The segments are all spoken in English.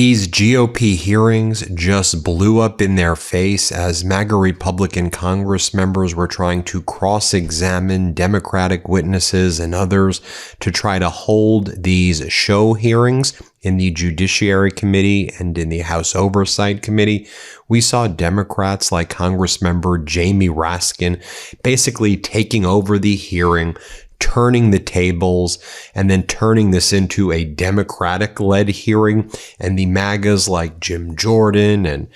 These GOP hearings just blew up in their face as MAGA Republican Congress members were trying to cross-examine Democratic witnesses and others to try to hold these show hearings in the Judiciary Committee and in the House Oversight Committee. We saw Democrats like Congressmember Jamie Raskin basically taking over the hearing, turning the tables, and then turning this into a Democratic-led hearing, and the MAGAs like Jim Jordan and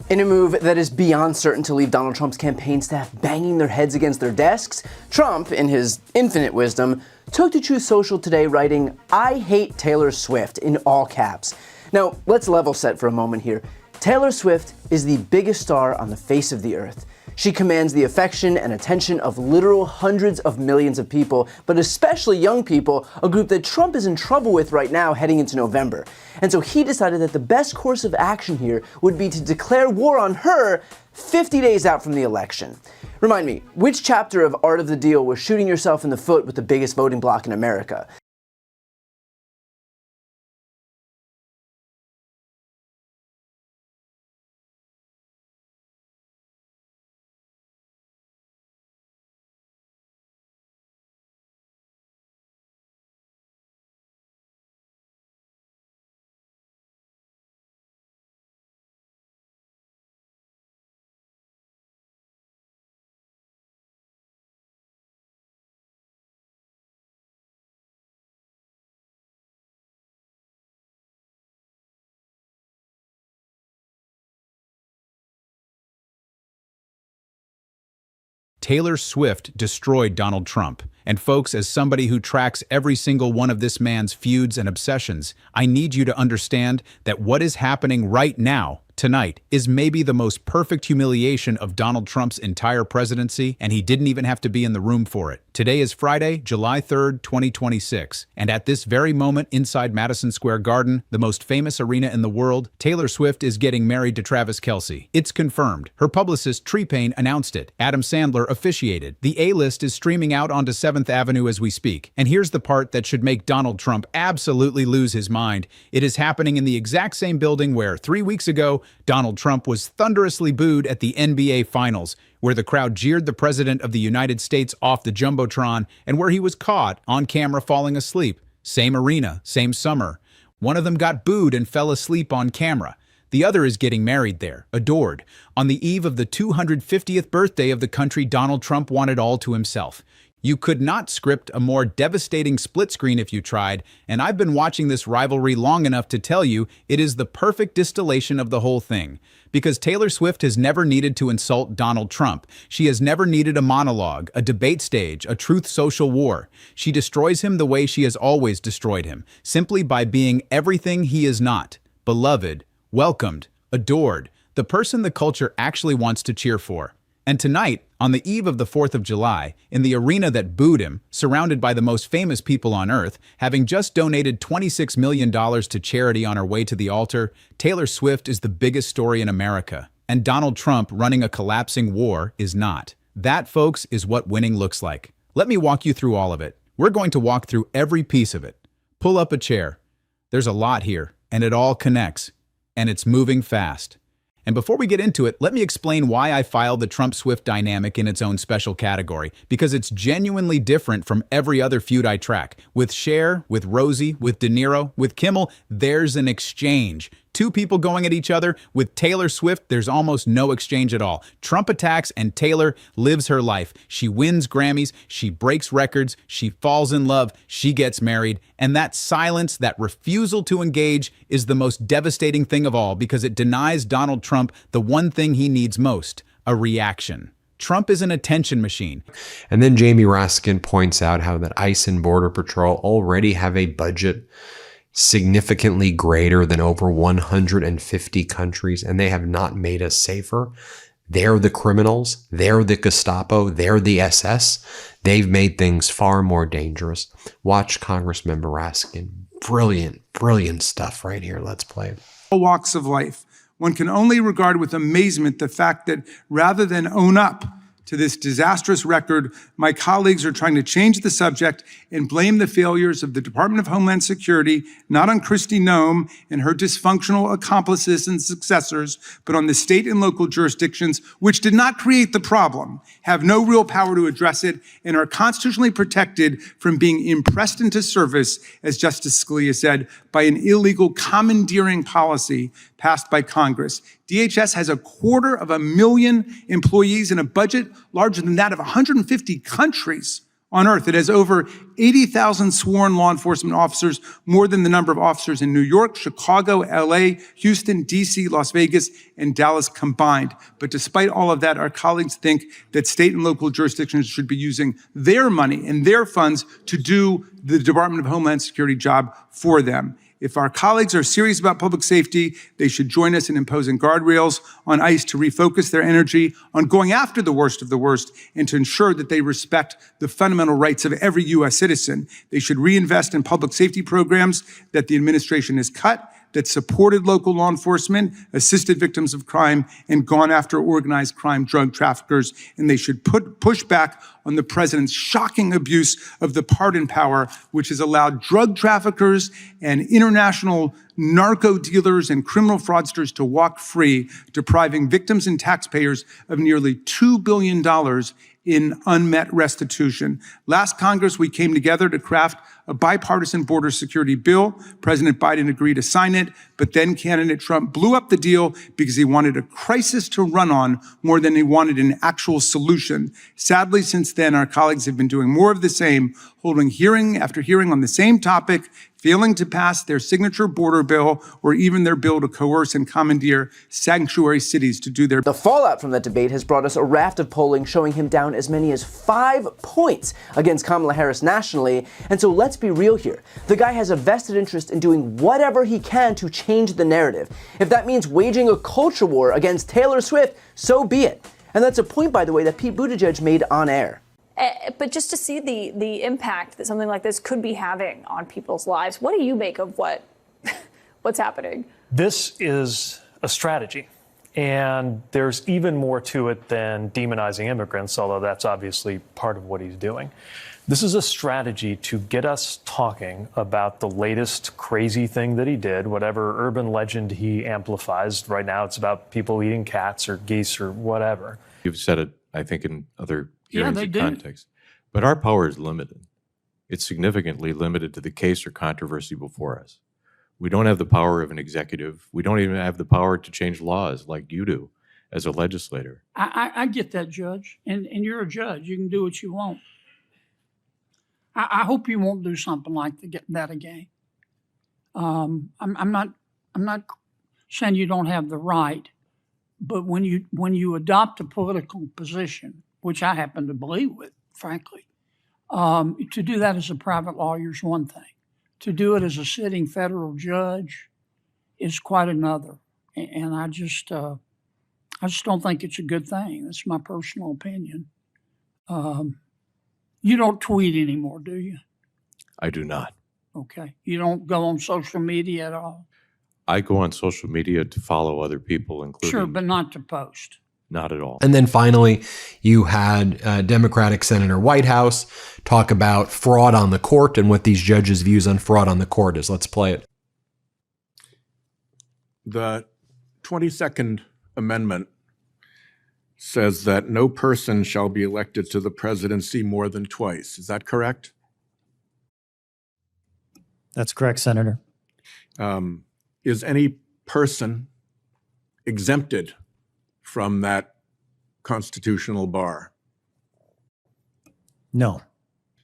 in a move that is beyond certain to leave Donald Trump's campaign staff banging their heads against their desks, Trump, in his infinite wisdom, took to Truth Social today writing, "I hate Taylor Swift," in all caps. Now, let's level set for a moment here. Taylor Swift is the biggest star on the face of the earth. She commands the affection and attention of literal hundreds of millions of people, but especially young people, a group that Trump is in trouble with right now heading into November. And so he decided that the best course of action here would be to declare war on her 50 days out from the election. Remind me, which chapter of Art of the Deal was shooting yourself in the foot with the biggest voting bloc in America? Taylor Swift destroyed Donald Trump. And folks, as somebody who tracks every single one of this man's feuds and obsessions, I need you to understand that what is happening right now, tonight, is maybe the most perfect humiliation of Donald Trump's entire presidency, and he didn't even have to be in the room for it. Today is Friday, July 3rd, 2026, and at this very moment inside Madison Square Garden, the most famous arena in the world, Taylor Swift is getting married to Travis Kelce. It's confirmed. Her publicist, Tree Payne, announced it. Adam Sandler officiated. The A-list is streaming out onto 7th Avenue as we speak. And here's the part that should make Donald Trump absolutely lose his mind. It is happening in the exact same building where, 3 weeks ago, Donald Trump was thunderously booed at the NBA Finals, where the crowd jeered the President of the United States off the Jumbotron and where he was caught on camera falling asleep. Same arena, same summer. One of them got booed and fell asleep on camera. The other is getting married there, adored, on the eve of the 250th birthday of the country Donald Trump wanted all to himself. You could not script a more devastating split screen if you tried, and I've been watching this rivalry long enough to tell you it is the perfect distillation of the whole thing. Because Taylor Swift has never needed to insult Donald Trump. She has never needed a monologue, a debate stage, a truth social war. She destroys him the way she has always destroyed him, simply by being everything he is not. Beloved, welcomed, adored, the person the culture actually wants to cheer for. And tonight, on the eve of the 4th of July, in the arena that booed him, surrounded by the most famous people on earth, having just donated $26 million to charity on her way to the altar, Taylor Swift is the biggest story in America. And Donald Trump running a collapsing war is not. That, folks, is what winning looks like. Let me walk you through all of it. We're going to walk through every piece of it. Pull up a chair. There's a lot here, and it all connects. And it's moving fast. And before we get into it, let me explain why I filed the Trump-Swift dynamic in its own special category, because it's genuinely different from every other feud I track. With Cher, with Rosie, with De Niro, with Kimmel, there's an exchange. Two people going at each other. With Taylor Swift, there's almost no exchange at all. Trump attacks and Taylor lives her life. She wins Grammys, she breaks records, she falls in love, she gets married. And that silence, that refusal to engage is the most devastating thing of all because it denies Donald Trump the one thing he needs most, a reaction. Trump is an attention machine. And then Jamie Raskin points out how that ICE and Border Patrol already have a budget significantly greater than over 150 countries, and they have not made us safer. They're the criminals. They're the Gestapo. They're the SS. They've made things far more dangerous. Watch Congressmember Raskin. Brilliant, brilliant stuff right here. Let's play it. All walks of life. One can only regard with amazement the fact that rather than own up to this disastrous record, my colleagues are trying to change the subject and blame the failures of the Department of Homeland Security, not on Kristi Noem and her dysfunctional accomplices and successors, but on the state and local jurisdictions, which did not create the problem, have no real power to address it, and are constitutionally protected from being impressed into service, as Justice Scalia said, by an illegal commandeering policy passed by Congress. DHS has 250,000 employees and a budget larger than that of 150 countries on Earth. It has over 80,000 sworn law enforcement officers, more than the number of officers in New York, Chicago, LA, Houston, DC, Las Vegas, and Dallas combined. But despite all of that, our colleagues think that state and local jurisdictions should be using their money and their funds to do the Department of Homeland Security job for them. If our colleagues are serious about public safety, they should join us in imposing guardrails on ICE to refocus their energy on going after the worst of the worst and to ensure that they respect the fundamental rights of every U.S. citizen. They should reinvest in public safety programs that the administration has cut, that supported local law enforcement, assisted victims of crime, and gone after organized crime drug traffickers. And they should push back on the president's shocking abuse of the pardon power, which has allowed drug traffickers and international narco dealers and criminal fraudsters to walk free, depriving victims and taxpayers of nearly $2 billion in unmet restitution. Last Congress, we came together to craft a bipartisan border security bill. President Biden agreed to sign it, but then candidate Trump blew up the deal because he wanted a crisis to run on more than he wanted an actual solution. Sadly, since then, our colleagues have been doing more of the same, holding hearing after hearing on the same topic, failing to pass their signature border bill or even their bill to coerce and commandeer sanctuary cities to do their. The fallout from that debate has brought us a raft of polling showing him down as many as 5 points against Kamala Harris nationally. And so let's be real here. The guy has a vested interest in doing whatever he can to change the narrative. If that means waging a culture war against Taylor Swift, so be it. And that's a point, by the way, that Pete Buttigieg made on air. But just to see the impact that something like this could be having on people's lives, what do you make of what's happening? This is a strategy, and there's even more to it than demonizing immigrants, although that's obviously part of what he's doing. This is a strategy to get us talking about the latest crazy thing that he did, whatever urban legend he amplifies. Right now it's about people eating cats or geese or whatever. You've said it, I think, in other hearings and contexts. But our power is limited. It's significantly limited to the case or controversy before us. We don't have the power of an executive. We don't even have the power to change laws like you do as a legislator. I get that, Judge, and you're a judge. You can do what you want. I hope you won't do something like that again. I'm not saying you don't have the right, but when you adopt a political position, which I happen to believe with, frankly, to do that as a private lawyer is one thing. To do it as a sitting federal judge is quite another. And I just don't think it's a good thing. That's my personal opinion. You don't tweet anymore, do you? I do not. Okay. You don't go on social media at all? I go on social media to follow other people, including... Sure, but not to post. Not at all. And then finally, you had Democratic Senator Whitehouse talk about fraud on the court and what these judges' views on fraud on the court is. Let's play it. The 22nd Amendment says that no person shall be elected to the presidency more than twice. Is that correct? That's correct, Senator. Is any person exempted from that constitutional bar? No.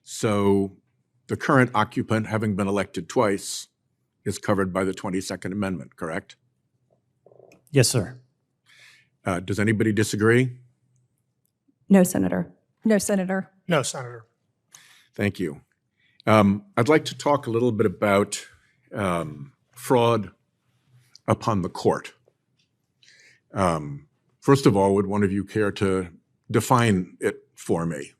So the current occupant, having been elected twice, is covered by the 22nd Amendment, correct? Yes, sir. Does anybody disagree? No, Senator. No, Senator. No, Senator. Thank you. I'd like to talk a little bit about fraud upon the court. First of all, would one of you care to define it for me?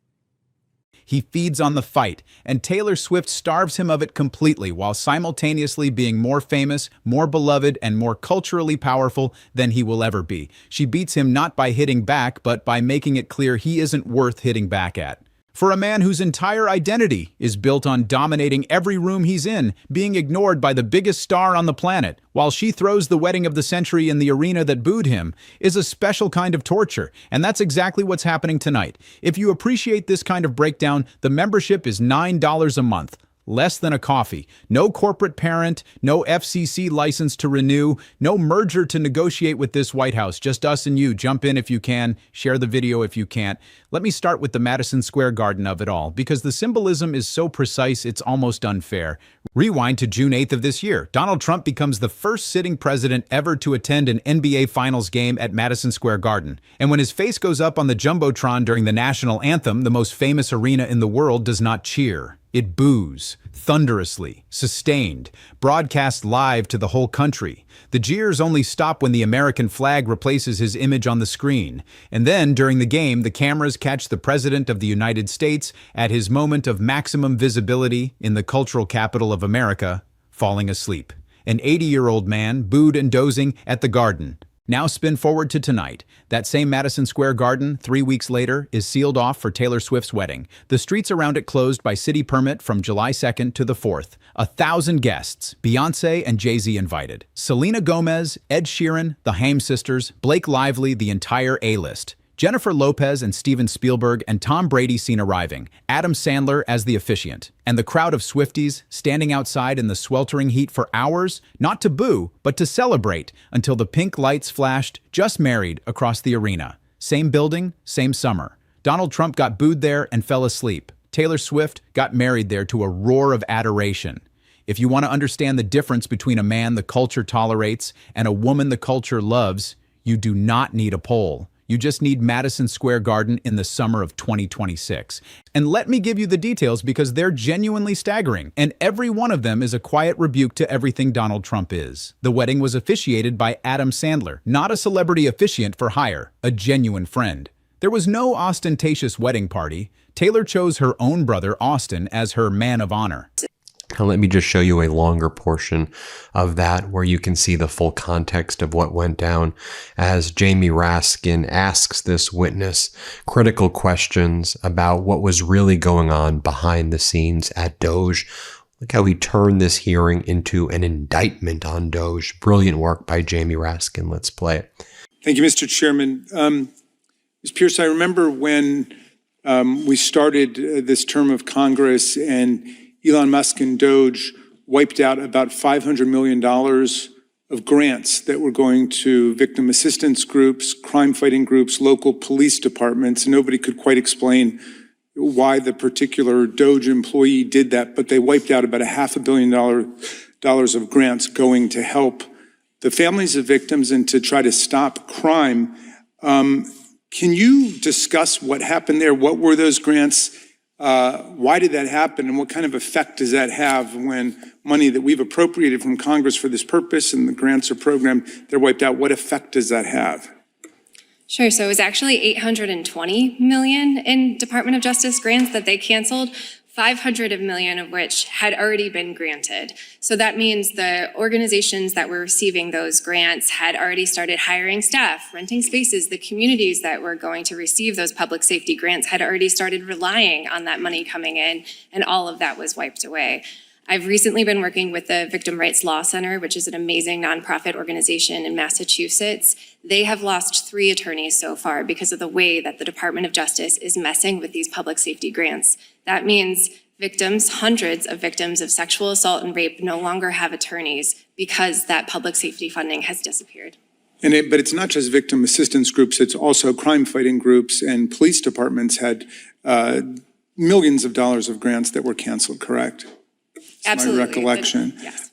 He feeds on the fight, and Taylor Swift starves him of it completely while simultaneously being more famous, more beloved, and more culturally powerful than he will ever be. She beats him not by hitting back, but by making it clear he isn't worth hitting back at. For a man whose entire identity is built on dominating every room he's in, being ignored by the biggest star on the planet, while she throws the wedding of the century in the arena that booed him, is a special kind of torture, and that's exactly what's happening tonight. If you appreciate this kind of breakdown, the membership is $9 a month. Less than a coffee. No corporate parent, no FCC license to renew, no merger to negotiate with this White House. Just us and you. Jump in if you can, share the video if you can't. Let me start with the Madison Square Garden of it all, because the symbolism is so precise it's almost unfair. Rewind to June 8th of this year. Donald Trump becomes the first sitting president ever to attend an NBA Finals game at Madison Square Garden. And when his face goes up on the Jumbotron during the national anthem, the most famous arena in the world does not cheer. It boos, thunderously, sustained, broadcast live to the whole country. The jeers only stop when the American flag replaces his image on the screen. And then, during the game, the cameras catch the President of the United States at his moment of maximum visibility in the cultural capital of America, falling asleep. An 80-year-old man booed and dozing at the Garden. Now spin forward to tonight. That same Madison Square Garden, 3 weeks later, is sealed off for Taylor Swift's wedding. The streets around it closed by city permit from July 2nd to the 4th. 1,000 guests, Beyoncé and Jay-Z invited. Selena Gomez, Ed Sheeran, the Haim sisters, Blake Lively, the entire A-list. Jennifer Lopez and Steven Spielberg and Tom Brady seen arriving, Adam Sandler as the officiant, and the crowd of Swifties standing outside in the sweltering heat for hours, not to boo, but to celebrate until the pink lights flashed, just married, across the arena. Same building, same summer. Donald Trump got booed there and fell asleep. Taylor Swift got married there to a roar of adoration. If you want to understand the difference between a man the culture tolerates and a woman the culture loves, you do not need a poll. You just need Madison Square Garden in the summer of 2026. And let me give you the details because they're genuinely staggering, and every one of them is a quiet rebuke to everything Donald Trump is. The wedding was officiated by Adam Sandler, not a celebrity officiant for hire, a genuine friend. There was no ostentatious wedding party. Taylor chose her own brother, Austin, as her man of honor. Now let me just show you a longer portion of that where you can see the full context of what went down as Jamie Raskin asks this witness critical questions about what was really going on behind the scenes at Doge. Look how he turned this hearing into an indictment on Doge. Brilliant work by Jamie Raskin. Let's play it. Thank you, Mr. Chairman. Ms. Pierce, I remember when we started this term of Congress and Elon Musk and Doge wiped out about $500 million of grants that were going to victim assistance groups, crime-fighting groups, local police departments. Nobody could quite explain why the particular Doge employee did that, but they wiped out about $500 million of grants going to help the families of victims and to try to stop crime. Can you discuss what happened there? What were those grants? Why did that happen, and what kind of effect does that have when money that we've appropriated from Congress for this purpose and the grants are programmed, they're wiped out? What effect does that have? Sure. So it was actually $820 million in Department of Justice grants that they canceled, $500 million of which had already been granted. So that means the organizations that were receiving those grants had already started hiring staff, renting spaces. The communities that were going to receive those public safety grants had already started relying on that money coming in, and all of that was wiped away. I've recently been working with the Victim Rights Law Center, which is an amazing nonprofit organization in Massachusetts. They have lost 3 attorneys so far because of the way that the Department of Justice is messing with these public safety grants. That means victims, hundreds of victims of sexual assault and rape no longer have attorneys because that public safety funding has disappeared. But it's not just victim assistance groups, it's also crime-fighting groups, and police departments had millions of dollars of grants that were canceled, correct? Absolutely. My recollection. Yes.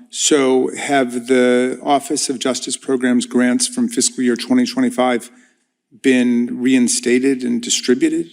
So have the Office of Justice Programs grants from fiscal year 2025 been reinstated and distributed?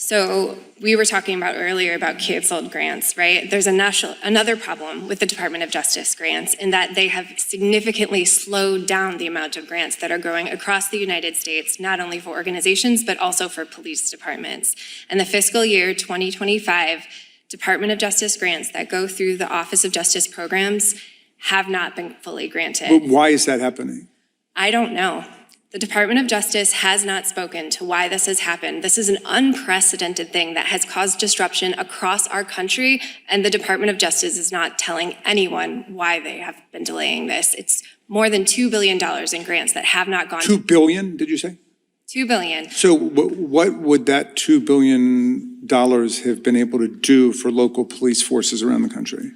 So we were talking about earlier about canceled grants, right? There's another problem with the Department of Justice grants in that they have significantly slowed down the amount of grants that are growing across the United States, not only for organizations, but also for police departments. And the fiscal year 2025 Department of Justice grants that go through the Office of Justice programs have not been fully granted. But why is that happening? I don't know. The Department of Justice has not spoken to why this has happened. This is an unprecedented thing that has caused disruption across our country, and the Department of Justice is not telling anyone why they have been delaying this. It's more than $2 billion in grants that have not gone. $2 billion, did you say? $2 billion. So what would that $2 billion have been able to do for local police forces around the country?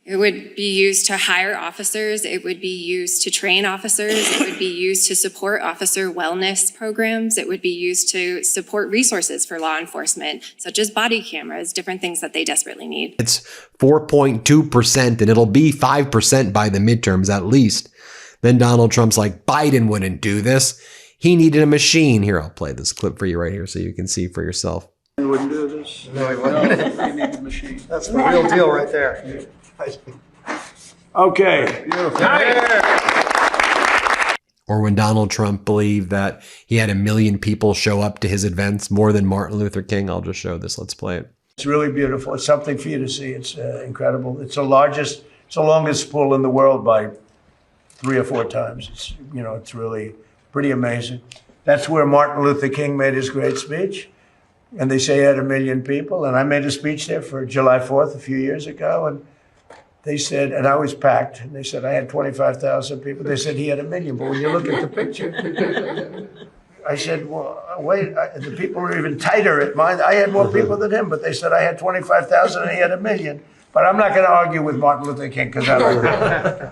It would be used to hire officers. It would be used to train officers. It would be used to support officer wellness programs. It would be used to support resources for law enforcement, such as body cameras, different things that they desperately need. It's 4.2%, and it'll be 5% by the midterms at least. Then Donald Trump's like, Biden wouldn't do this. He needed a machine. Here, I'll play this clip for you right here so you can see for yourself. He wouldn't do this. No, he wouldn't. He needed a machine. That's the real deal right there. Okay. Or when Donald Trump believed that he had 1 million people show up to his events, more than Martin Luther King. I'll just show this. Let's play it. It's really beautiful. It's something for you to see. It's incredible. It's the longest pool in the world by 3 or 4 times. It's really pretty amazing. That's where Martin Luther King made his great speech. And they say he had 1 million people. And I made a speech there for July 4th a few years ago. And they said, and I was packed, and they said I had 25,000 people. They said he had 1 million, but when you look at the picture, I said, well, wait, the people were even tighter at mine. I had more people than him, but they said I had 25,000 and he had 1 million. But I'm not going to argue with Martin Luther King because I don't know.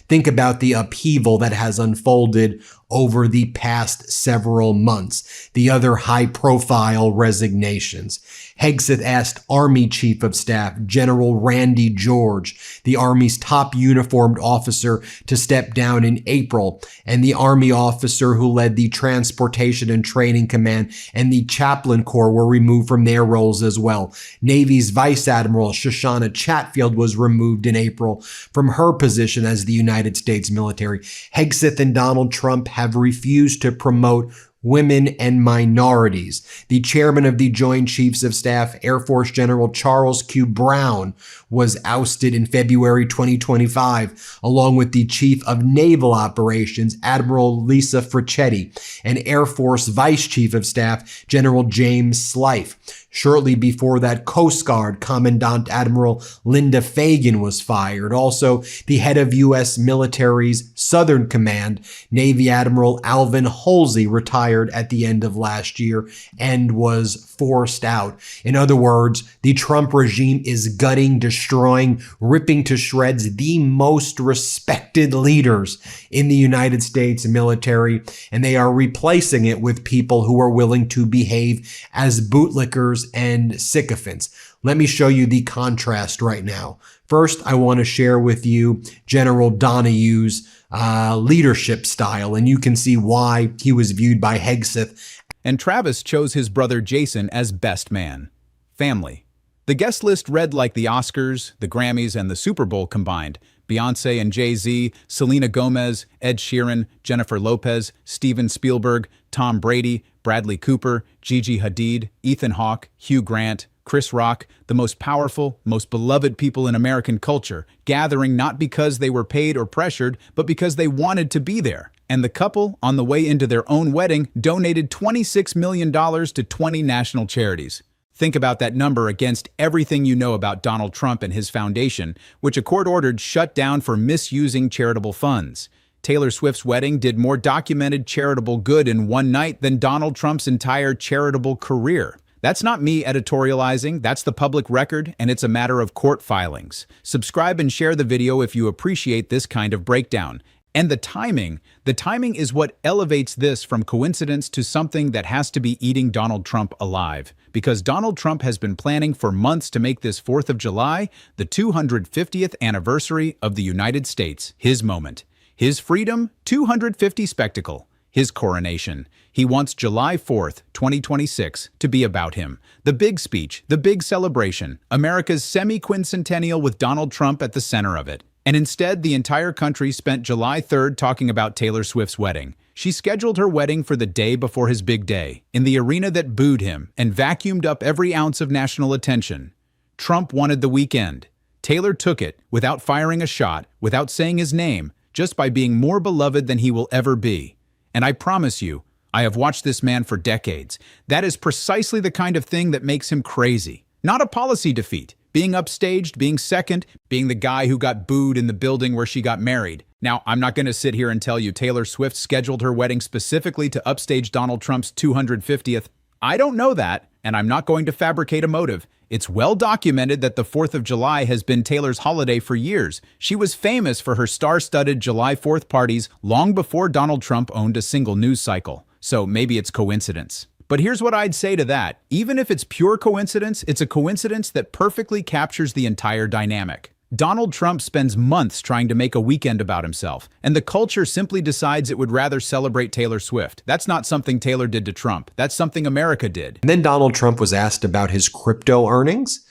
Think about the upheaval that has unfolded over the past several months. The other high-profile resignations. Hegseth asked Army Chief of Staff General Randy George, the Army's top uniformed officer, to step down in April, and the Army officer who led the Transportation and Training Command and the Chaplain Corps were removed from their roles as well. Navy's Vice Admiral Shoshana Chatfield was removed in April from her position as the United States military. Hegseth and Donald Trump have refused to promote women and minorities. The chairman of the Joint Chiefs of Staff, Air Force General Charles Q. Brown, was ousted in February 2025, along with the Chief of Naval Operations, Admiral Lisa Fricchetti, and Air Force Vice Chief of Staff, General James Slife. Shortly before that, Coast Guard Commandant Admiral Linda Fagan was fired. Also, the head of U.S. military's Southern Command, Navy Admiral Alvin Halsey, retired at the end of last year and was forced out. In other words, the Trump regime is gutting, destroying, ripping to shreds the most respected leaders in the United States military, and they are replacing it with people who are willing to behave as bootlickers and sycophants. Let me show you the contrast right now. First, I want to share with you General Donahue's leadership style, and you can see why he was viewed by Hegseth. And Travis chose his brother Jason as best man. Family. The guest list read like the Oscars, the Grammys, and the Super Bowl combined. Beyonce and Jay-Z, Selena Gomez, Ed Sheeran, Jennifer Lopez, Steven Spielberg, Tom Brady, Bradley Cooper, Gigi Hadid, Ethan Hawke, Hugh Grant, Chris Rock, the most powerful, most beloved people in American culture, gathering not because they were paid or pressured, but because they wanted to be there. And the couple, on the way into their own wedding, donated $26 million to 20 national charities. Think about that number against everything you know about Donald Trump and his foundation, which a court ordered shut down for misusing charitable funds. Taylor Swift's wedding did more documented charitable good in one night than Donald Trump's entire charitable career. That's not me editorializing, that's the public record, and it's a matter of court filings. Subscribe and share the video if you appreciate this kind of breakdown. And the timing is what elevates this from coincidence to something that has to be eating Donald Trump alive. Because Donald Trump has been planning for months to make this 4th of July the 250th anniversary of the United States, his moment. His Freedom 250 spectacle. his coronation. He wants July 4th, 2026 to be about him. The big speech, the big celebration, America's semi-quincentennial with Donald Trump at the center of it. And instead, the entire country spent July 3rd talking about Taylor Swift's wedding. She scheduled her wedding for the day before his big day, in the arena that booed him and vacuumed up every ounce of national attention. Trump wanted the weekend. Taylor took it without firing a shot, without saying his name, just by being more beloved than he will ever be. And I promise you, I have watched this man for decades. That is precisely the kind of thing that makes him crazy. Not a policy defeat. Being upstaged, being second, being the guy who got booed in the building where she got married. Now, I'm not going to sit here and tell you Taylor Swift scheduled her wedding specifically to upstage Donald Trump's 250th. I don't know that, and I'm not going to fabricate a motive. It's well documented that the 4th of July has been Taylor's holiday for years. She was famous for her star-studded July 4th parties long before Donald Trump owned a single news cycle. So maybe it's coincidence. But here's what I'd say to that. Even if it's pure coincidence, it's a coincidence that perfectly captures the entire dynamic. Donald Trump spends months trying to make a weekend about himself, and the culture simply decides it would rather celebrate Taylor Swift. That's not something Taylor did to Trump. That's something America did. And then Donald Trump was asked about his crypto earnings,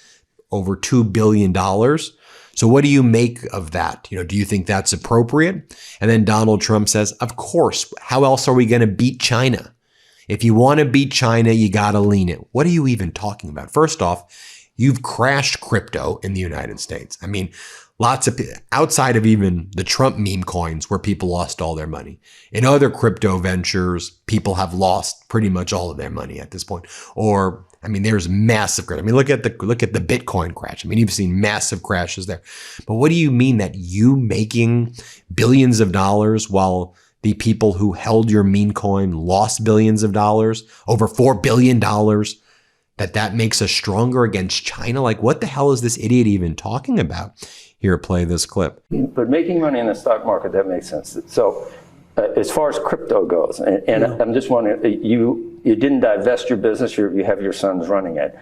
over $2 billion. So what do you make of that? Do you think that's appropriate? And then Donald Trump says, of course, how else are we going to beat China? If you want to beat China, you got to lean it. What are you even talking about? First off, you've crashed crypto in the United States. I mean, lots of outside of even the Trump meme coins where people lost all their money. In other crypto ventures, people have lost pretty much all of their money at this point. Or, I mean, there's massive crash. I mean, look at the Bitcoin crash. I mean, you've seen massive crashes there. But what do you mean that you making billions of dollars while the people who held your meme coin lost billions of dollars, over $4 billion, that makes us stronger against China? Like, what the hell is this idiot even talking about? Here, play this clip. But making money in the stock market, that makes sense. So as far as crypto goes, and I'm just wondering, you didn't divest your business, you have your sons running it.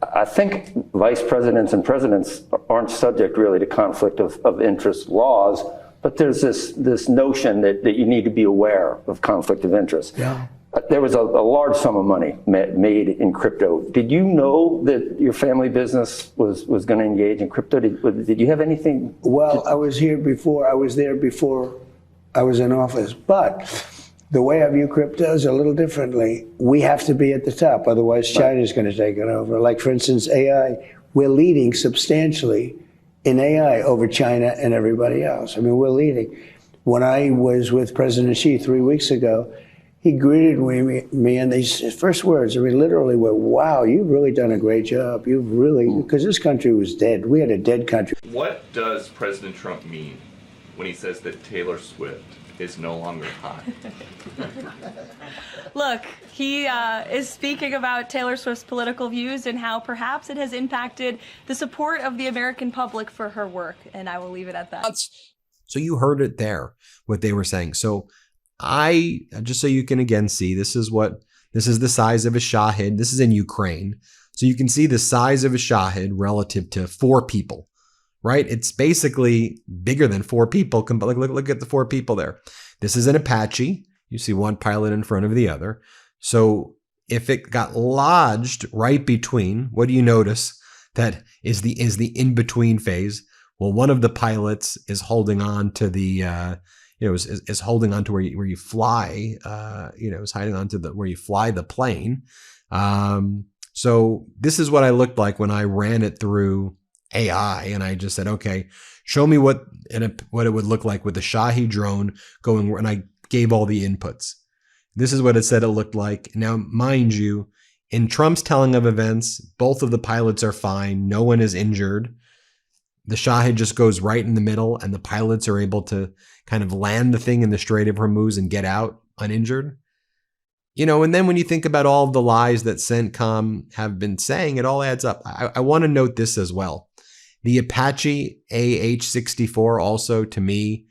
I think vice presidents and presidents aren't subject really to conflict of interest laws, but there's this notion that you need to be aware of conflict of interest. Yeah. There was a large sum of money made in crypto. Did you know that your family business was going to engage in crypto? Did you have anything? Well, I was there before I was in office. But the way I view crypto is a little differently. We have to be at the top, otherwise China's going to take it over. Like, for instance, AI, we're leading substantially in AI over China and everybody else. I mean, we're leading. When I was with President Xi 3 weeks ago, he greeted me and his first words, I mean, literally were, wow, you've really done a great job. You've really, because this country was dead. We had a dead country. What does President Trump mean when he says that Taylor Swift is no longer hot? Look, he is speaking about Taylor Swift's political views and how perhaps it has impacted the support of the American public for her work. And I will leave it at that. So you heard it there, what they were saying. So just so you can again see, this is the size of a Shahid. This is in Ukraine. So you can see the size of a Shahid relative to 4 people, right? It's basically bigger than 4 people. Look at the 4 people there. This is an Apache. You see one pilot in front of the other. So if it got lodged right between, what do you notice that is the in-between phase? Well, one of the pilots is holding on to the, is holding on to where you fly, is hiding onto where you fly the plane. So this is what I looked like when I ran it through AI, and I just said, okay, show me what it would look like with the Shahi drone going, and I gave all the inputs. This is what it said it looked like. Now, mind you, in Trump's telling of events, both of the pilots are fine. No one is injured. The Shahid just goes right in the middle, and the pilots are able to kind of land the thing in the Strait of Hormuz and get out uninjured. And then when you think about all of the lies that CENTCOM have been saying, it all adds up. I want to note this as well. The Apache AH-64 also, to me,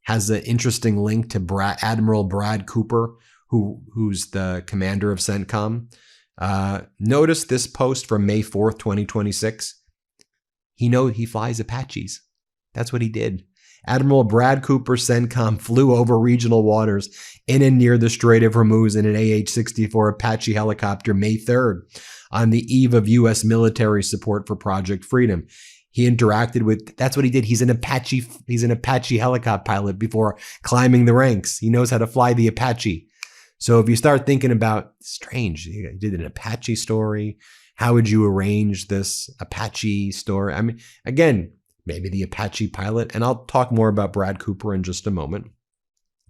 has an interesting link to Admiral Brad Cooper, who's the commander of CENTCOM. Notice this post from May 4th, 2026. He flies Apaches. That's what he did. Admiral Brad Cooper, CENTCOM, flew over regional waters in and near the Strait of Hormuz in an AH-64 Apache helicopter May 3rd, on the eve of U.S. military support for Project Freedom. He interacted with, that's what he did. He's an Apache helicopter pilot before climbing the ranks. He knows how to fly the Apache. So if you start thinking about, strange, you did an Apache story. How would you arrange this Apache story? I mean, again, maybe the Apache pilot, and I'll talk more about Brad Cooper in just a moment.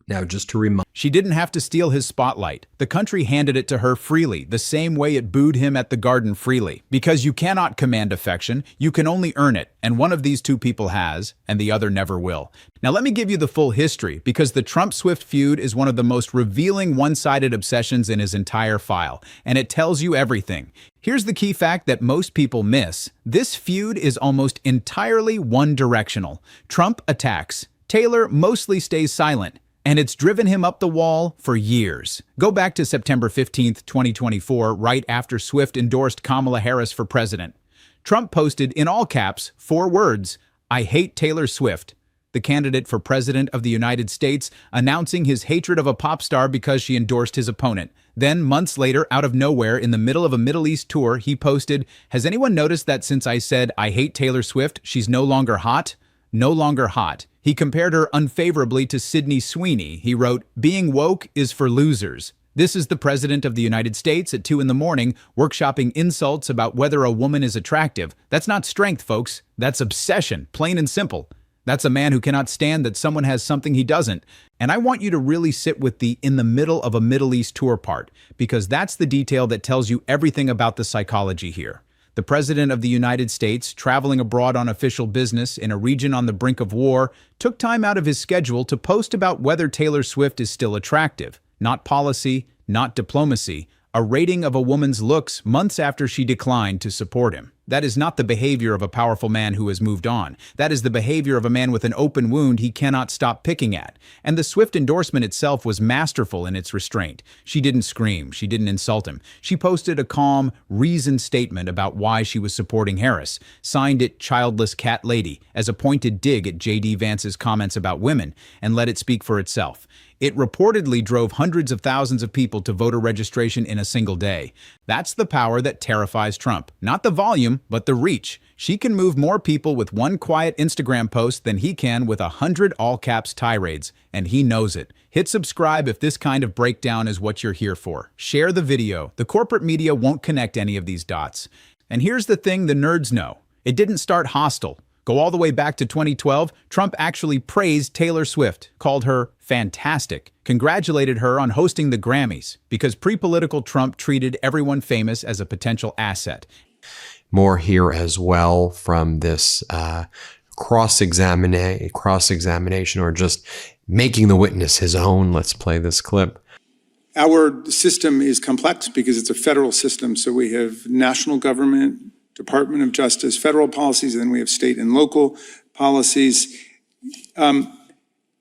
Now, just to remind... She didn't have to steal his spotlight. The country handed it to her freely, the same way it booed him at the Garden freely. Because you cannot command affection, you can only earn it, and one of these two people has, and the other never will. Now let me give you the full history, because the Trump-Swift feud is one of the most revealing one-sided obsessions in his entire file, and it tells you everything. Here's the key fact that most people miss. This feud is almost entirely one-directional. Trump attacks. Taylor mostly stays silent. And it's driven him up the wall for years. Go back to September 15th, 2024, right after Swift endorsed Kamala Harris for president. Trump posted in all caps 4 words, "I hate Taylor Swift," the candidate for president of the United States, announcing his hatred of a pop star because she endorsed his opponent. Then, months later, out of nowhere, in the middle of a Middle East tour, he posted, "Has anyone noticed that since I said I hate Taylor Swift, she's no longer hot?" No longer hot. He compared her unfavorably to Sydney Sweeney. He wrote, "Being woke is for losers." This is the president of the United States at 2 in the morning, workshopping insults about whether a woman is attractive. That's not strength, folks. That's obsession, plain and simple. That's a man who cannot stand that someone has something he doesn't. And I want you to really sit with the "in the middle of a Middle East tour" part, because that's the detail that tells you everything about the psychology here. The President of the United States, traveling abroad on official business in a region on the brink of war, took time out of his schedule to post about whether Taylor Swift is still attractive. Not policy, not diplomacy, a rating of a woman's looks months after she declined to support him. That is not the behavior of a powerful man who has moved on. That is the behavior of a man with an open wound he cannot stop picking at. And the Swift endorsement itself was masterful in its restraint. She didn't scream. She didn't insult him. She posted a calm, reasoned statement about why she was supporting Harris, signed it "Childless Cat Lady" as a pointed dig at J.D. Vance's comments about women, and let it speak for itself. It reportedly drove hundreds of thousands of people to voter registration in a single day. That's the power that terrifies Trump. Not the volume, but the reach. She can move more people with one quiet Instagram post than he can with 100 all-caps tirades, and he knows it. Hit subscribe if this kind of breakdown is what you're here for. Share the video. The corporate media won't connect any of these dots. And here's the thing the nerds know. It didn't start hostile. Go all the way back to 2012, Trump actually praised Taylor Swift, called her fantastic, congratulated her on hosting the Grammys, because pre-political Trump treated everyone famous as a potential asset. More here as well from this cross-examination, or just making the witness his own. Let's play this clip. Our system is complex because it's a federal system. So we have national government, Department of Justice, federal policies, and then we have state and local policies. And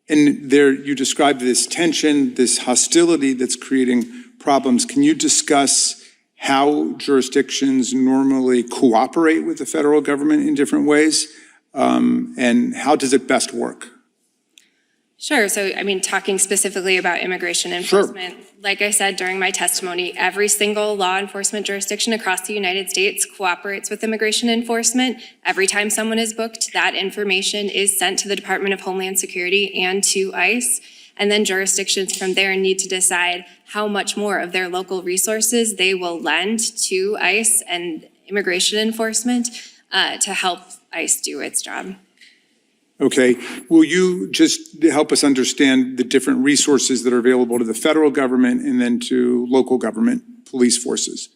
there you described this tension, this hostility that's creating problems. Can you discuss how jurisdictions normally cooperate with the federal government in different ways? And how does it best work? Sure. So, talking specifically about immigration enforcement, like I said during my testimony, every single law enforcement jurisdiction across the United States cooperates with immigration enforcement. Every time someone is booked, that information is sent to the Department of Homeland Security and to ICE. And then jurisdictions from there need to decide how much more of their local resources they will lend to ICE and immigration enforcement to help ICE do its job. Okay. Will you just help us understand the different resources that are available to the federal government and then to local government police forces?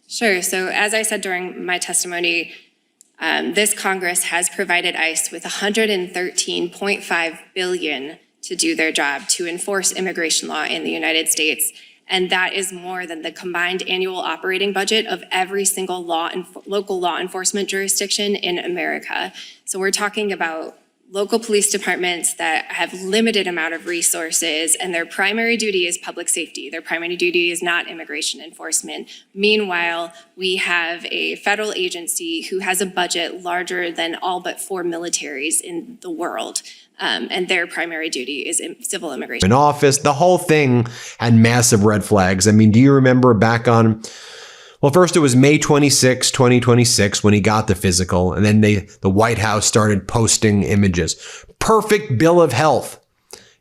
Sure. So as I said during my testimony, this Congress has provided ICE with $113.5 billion to do their job to enforce immigration law in the United States. And that is more than the combined annual operating budget of every single local law enforcement jurisdiction in America. So we're talking about local police departments that have limited amount of resources, and their primary duty is public safety. Their primary duty is not immigration enforcement. Meanwhile, we have a federal agency who has a budget larger than all but 4 militaries in the world. and their primary duty is civil immigration. In office, the whole thing had massive red flags. I mean, do you remember back on, well, first it was May 26, 2026 when he got the physical, and then the White House started posting images. Perfect bill of health.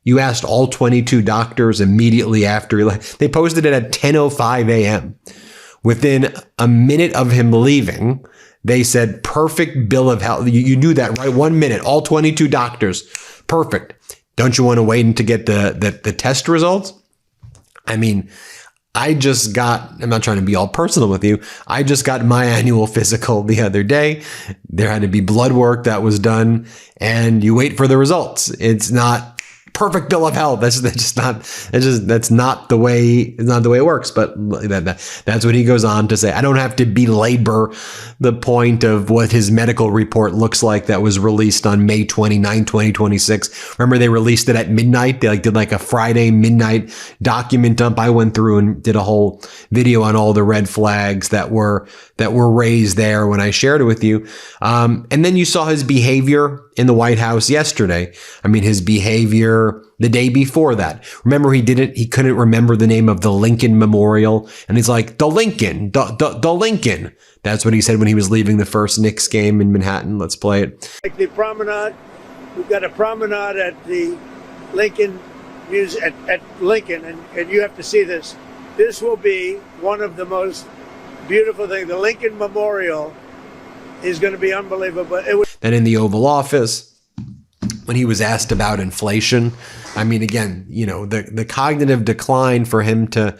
You asked all 22 doctors immediately after they posted it at 10:05 a.m. Within a minute of him leaving, they said, perfect bill of health. You knew that, right? 1 minute, all 22 doctors. Perfect. Don't you want to wait to get the test results? I mean, I'm not trying to be all personal with you. I just got my annual physical the other day. There had to be blood work that was done, and you wait for the results. It's not perfect bill of health. That's not the way it works. But that's what he goes on to say. I don't have to belabor the point of what his medical report looks like that was released on May 29, 2026. Remember, they released it at midnight. They did a Friday midnight document dump. I went through and did a whole video on all the red flags that were raised there when I shared it with you. And then you saw his behavior in the White House yesterday. I mean, his behavior the day before that. Remember, he couldn't remember the name of the Lincoln Memorial. And he's like, the Lincoln. That's what he said when he was leaving the first Knicks game in Manhattan. Let's play it. Like the promenade, we've got a promenade at the Lincoln Museum, at Lincoln, and you have to see this. This will be one of the most beautiful things. The Lincoln Memorial is going to be unbelievable. Then in the Oval Office, when he was asked about inflation, I mean, again, the cognitive decline for him to,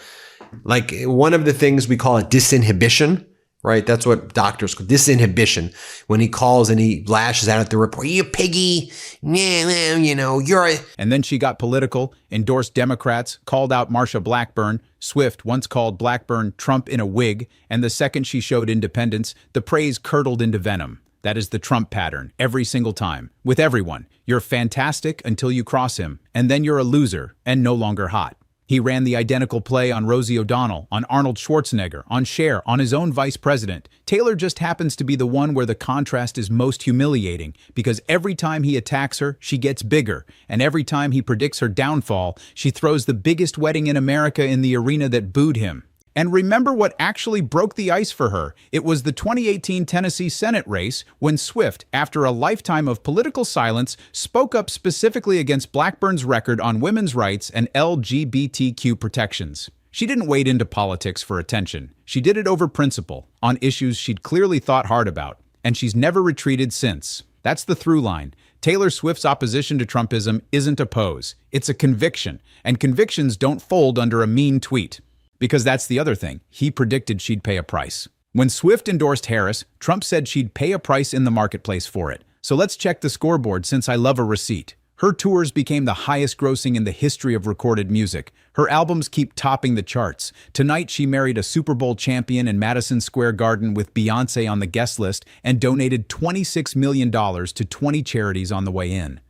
one of the things we call it disinhibition, right? That's what doctors call disinhibition. When he calls and he lashes out at the reporter, you piggy, you're a... And then she got political, endorsed Democrats, called out Marsha Blackburn. Swift once called Blackburn Trump in a wig, and the second she showed independence, the praise curdled into venom. That is the Trump pattern, every single time, with everyone. You're fantastic until you cross him, and then you're a loser and no longer hot. He ran the identical play on Rosie O'Donnell, on Arnold Schwarzenegger, on Cher, on his own vice president. Taylor just happens to be the one where the contrast is most humiliating, because every time he attacks her, she gets bigger, and every time he predicts her downfall, she throws the biggest wedding in America in the arena that booed him. And remember what actually broke the ice for her. It was the 2018 Tennessee Senate race when Swift, after a lifetime of political silence, spoke up specifically against Blackburn's record on women's rights and LGBTQ protections. She didn't wade into politics for attention. She did it over principle, on issues she'd clearly thought hard about. And she's never retreated since. That's the through line. Taylor Swift's opposition to Trumpism isn't a pose. It's a conviction. And convictions don't fold under a mean tweet. Because that's the other thing. He predicted she'd pay a price. When Swift endorsed Harris, Trump said she'd pay a price in the marketplace for it. So let's check the scoreboard since I love a receipt. Her tours became the highest grossing in the history of recorded music. Her albums keep topping the charts. Tonight, she married a Super Bowl champion in Madison Square Garden with Beyoncé on the guest list and donated $26 million to 20 charities on the way in.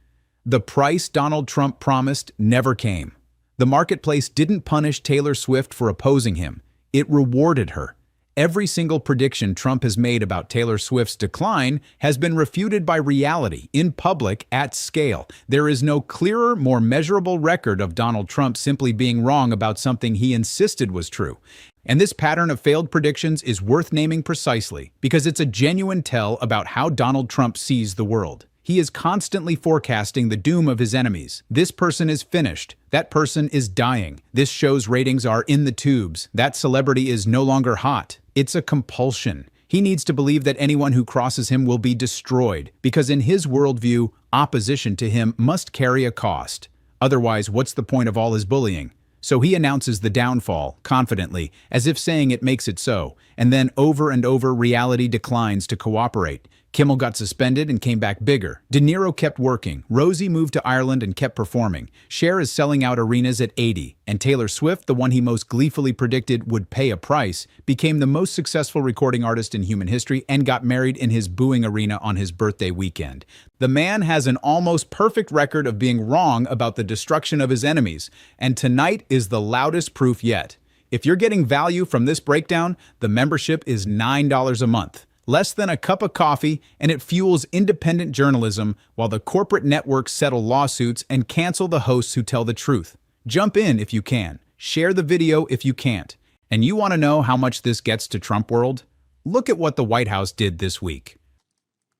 The price Donald Trump promised never came. The marketplace didn't punish Taylor Swift for opposing him. It rewarded her. Every single prediction Trump has made about Taylor Swift's decline has been refuted by reality, in public, at scale. There is no clearer, more measurable record of Donald Trump simply being wrong about something he insisted was true. And this pattern of failed predictions is worth naming precisely because it's a genuine tell about how Donald Trump sees the world. He is constantly forecasting the doom of his enemies. This person is finished. That person is dying. This show's ratings are in the tubes. That celebrity is no longer hot. It's a compulsion. He needs to believe that anyone who crosses him will be destroyed, because in his worldview, opposition to him must carry a cost. Otherwise, what's the point of all his bullying? So he announces the downfall, confidently, as if saying it makes it so, and then over and over reality declines to cooperate. Kimmel got suspended and came back bigger. De Niro kept working. Rosie moved to Ireland and kept performing. Cher is selling out arenas at 80. And Taylor Swift, the one he most gleefully predicted would pay a price, became the most successful recording artist in human history and got married in his booing arena on his birthday weekend. The man has an almost perfect record of being wrong about the destruction of his enemies. And tonight is the loudest proof yet. If you're getting value from this breakdown, the membership is $9 a month. Less than a cup of coffee, and it fuels independent journalism while the corporate networks settle lawsuits and cancel the hosts who tell the truth. Jump in if you can. Share the video if you can't. And you want to know how much this gets to Trump world? Look at what the White House did this week.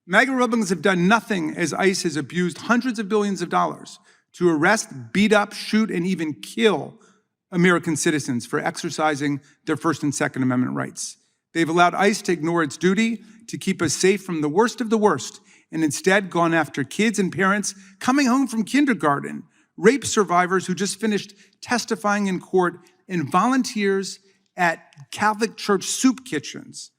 MAGA Republicans have done nothing as ICE has abused hundreds of billions of dollars to arrest, beat up, shoot, and even kill American citizens for exercising their First and Second Amendment rights. They've allowed ICE to ignore its duty to keep us safe from the worst of the worst, and instead gone after kids and parents coming home from kindergarten, rape survivors who just finished testifying in court, and volunteers at Catholic Church soup kitchens.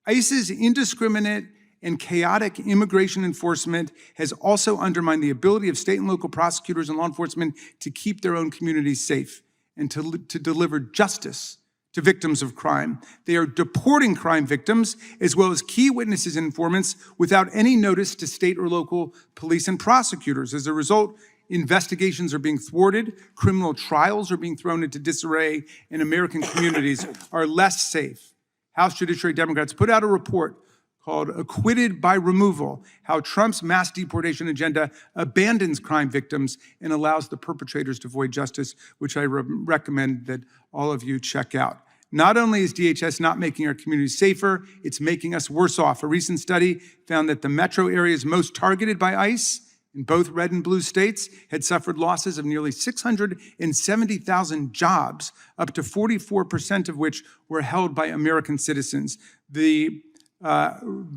ICE's indiscriminate and chaotic immigration enforcement has also undermined the ability of state and local prosecutors and law enforcement to keep their own communities safe and to deliver justice to victims of crime. They are deporting crime victims as well as key witnesses and informants without any notice to state or local police and prosecutors. As a result, investigations are being thwarted, criminal trials are being thrown into disarray, and American communities are less safe. House Judiciary Democrats put out a report called Acquitted by Removal, How Trump's Mass Deportation Agenda Abandons Crime Victims and Allows the Perpetrators to Avoid Justice, which I recommend that all of you check out. Not only is DHS not making our communities safer, it's making us worse off. A recent study found that the metro areas most targeted by ICE in both red and blue states had suffered losses of nearly 670,000 jobs, up to 44% of which were held by American citizens. The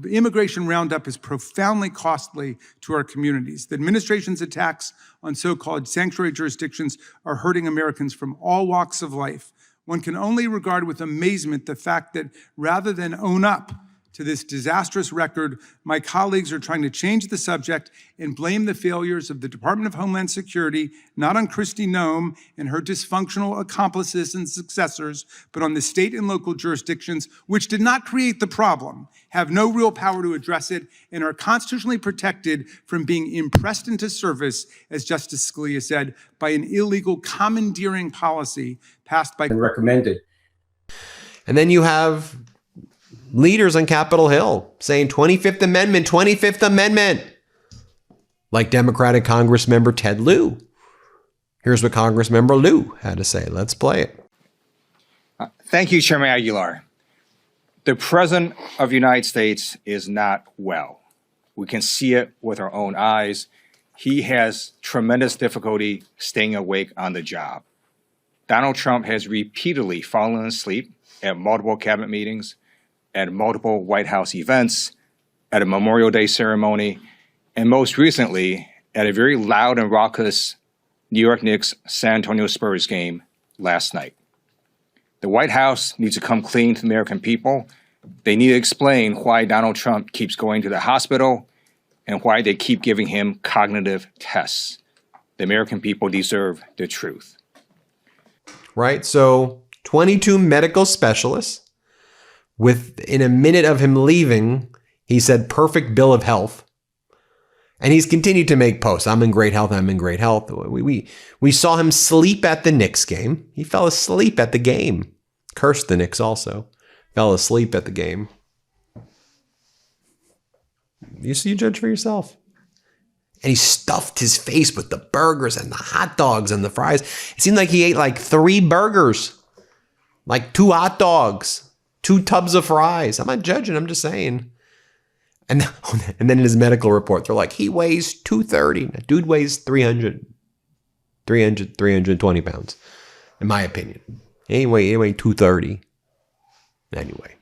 immigration roundup is profoundly costly to our communities. The administration's attacks on so-called sanctuary jurisdictions are hurting Americans from all walks of life. One can only regard with amazement the fact that rather than own up to this disastrous record, my colleagues are trying to change the subject and blame the failures of the Department of Homeland Security, not on Kristi Noem and her dysfunctional accomplices and successors, but on the state and local jurisdictions, which did not create the problem, have no real power to address it, and are constitutionally protected from being impressed into service, as Justice Scalia said, by an illegal commandeering policy passed by and recommended. And then you have leaders on Capitol Hill saying 25th Amendment, 25th Amendment, like Democratic Congressmember Ted Lieu. Here's what Congressmember Lieu had to say. Let's play it. Thank you, Chairman Aguilar. The President of the United States is not well. We can see it with our own eyes. He has tremendous difficulty staying awake on the job. Donald Trump has repeatedly fallen asleep at multiple cabinet meetings, at multiple White House events, at a Memorial Day ceremony, and most recently at a very loud and raucous New York Knicks San Antonio Spurs game last night. The White House needs to come clean to the American people. They need to explain why Donald Trump keeps going to the hospital and why they keep giving him cognitive tests. The American people deserve the truth. Right, so 22 medical specialists. Within a minute of him leaving, he said, perfect bill of health. And he's continued to make posts. I'm in great health. I'm in great health. We saw him sleep at the Knicks game. He fell asleep at the game. Cursed the Knicks also. Fell asleep at the game. You judge for yourself. And he stuffed his face with the burgers and the hot dogs and the fries. It seemed like he ate like 3 burgers, like 2 hot dogs, 2 tubs of fries. I'm not judging, I'm just saying. And then in his medical report, they're like, he weighs 230. That dude weighs 320 pounds, in my opinion. Anyway, 230. Anyway.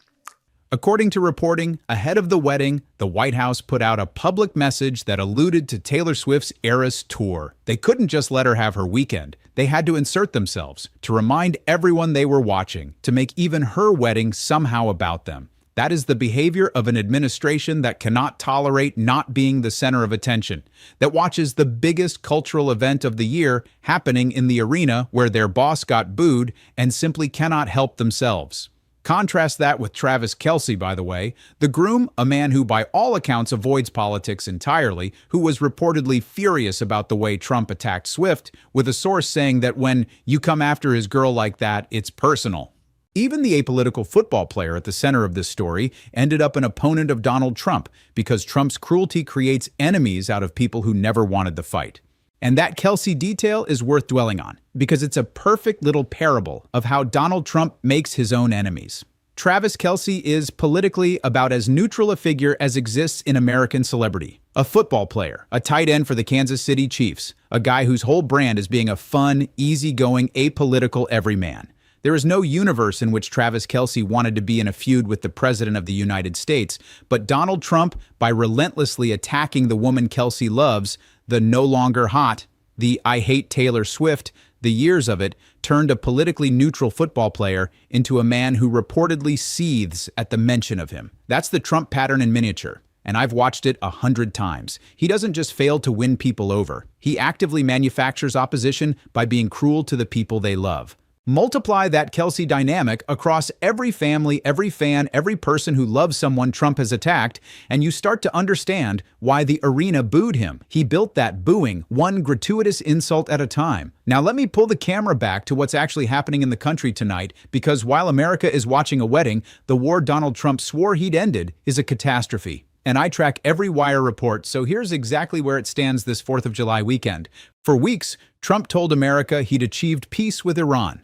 According to reporting, ahead of the wedding, the White House put out a public message that alluded to Taylor Swift's Eras Tour. They couldn't just let her have her weekend. They had to insert themselves to remind everyone they were watching, to make even her wedding somehow about them. That is the behavior of an administration that cannot tolerate not being the center of attention, that watches the biggest cultural event of the year happening in the arena where their boss got booed and simply cannot help themselves. Contrast that with Travis Kelce, by the way, the groom, a man who by all accounts avoids politics entirely, who was reportedly furious about the way Trump attacked Swift, with a source saying that when you come after his girl like that, it's personal. Even the apolitical football player at the center of this story ended up an opponent of Donald Trump because Trump's cruelty creates enemies out of people who never wanted the fight. And that Kelce detail is worth dwelling on because it's a perfect little parable of how Donald Trump makes his own enemies. Travis Kelce is politically about as neutral a figure as exists in American celebrity. A football player, a tight end for the Kansas City Chiefs, a guy whose whole brand is being a fun, easygoing, apolitical everyman. There is no universe in which Travis Kelce wanted to be in a feud with the President of the United States, but Donald Trump, by relentlessly attacking the woman Kelce loves, the no longer hot, the I hate Taylor Swift, the years of it, turned a politically neutral football player into a man who reportedly seethes at the mention of him. That's the Trump pattern in miniature, and I've watched it 100 times. He doesn't just fail to win people over. He actively manufactures opposition by being cruel to the people they love. Multiply that Kelce dynamic across every family, every fan, every person who loves someone Trump has attacked, and you start to understand why the arena booed him. He built that booing, one gratuitous insult at a time. Now let me pull the camera back to what's actually happening in the country tonight, because while America is watching a wedding, the war Donald Trump swore he'd ended is a catastrophe. And I track every wire report, so here's exactly where it stands this 4th of July weekend. For weeks, Trump told America he'd achieved peace with Iran.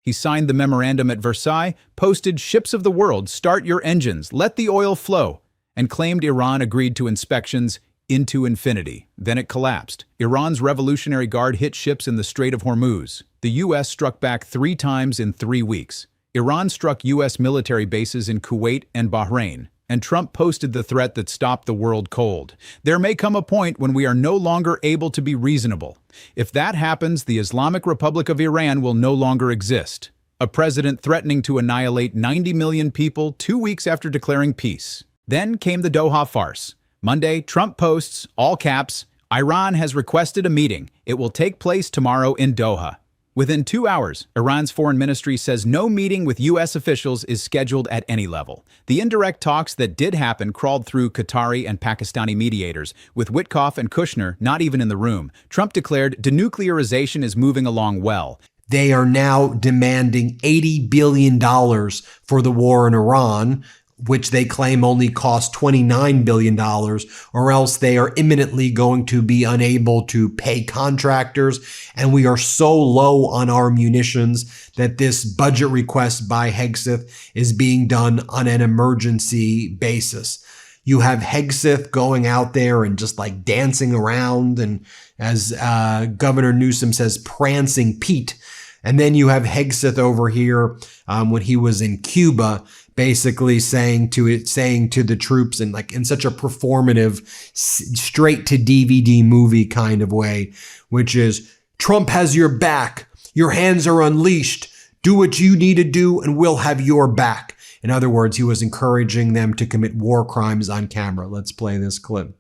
He signed the memorandum at Versailles, posted "Ships of the world, start your engines, let the oil flow," and claimed Iran agreed to inspections into infinity. Then it collapsed. Iran's Revolutionary Guard hit ships in the Strait of Hormuz. The U.S. struck back 3 times in 3 weeks. Iran struck U.S. military bases in Kuwait and Bahrain. And Trump posted the threat that stopped the world cold. There may come a point when we are no longer able to be reasonable. If that happens, the Islamic Republic of Iran will no longer exist. A president threatening to annihilate 90 million people 2 weeks after declaring peace. Then came the Doha farce. Monday, Trump posts, all caps, "Iran has requested a meeting. It will take place tomorrow in Doha." Within 2 hours, Iran's foreign ministry says no meeting with U.S. officials is scheduled at any level. The indirect talks that did happen crawled through Qatari and Pakistani mediators, with Witkoff and Kushner not even in the room. Trump declared denuclearization is moving along well. They are now demanding $80 billion for the war in Iran, which they claim only cost $29 billion, or else they are imminently going to be unable to pay contractors. And we are so low on our munitions that this budget request by Hegseth is being done on an emergency basis. You have Hegseth going out there and just like dancing around and, as Governor Newsom says, prancing Pete. And then you have Hegseth over here when he was in Cuba, basically saying to the troops in such a performative, straight to DVD movie kind of way, which is, Trump has your back. Your hands are unleashed. Do what you need to do and we'll have your back. In other words, he was encouraging them to commit war crimes on camera. Let's play this clip.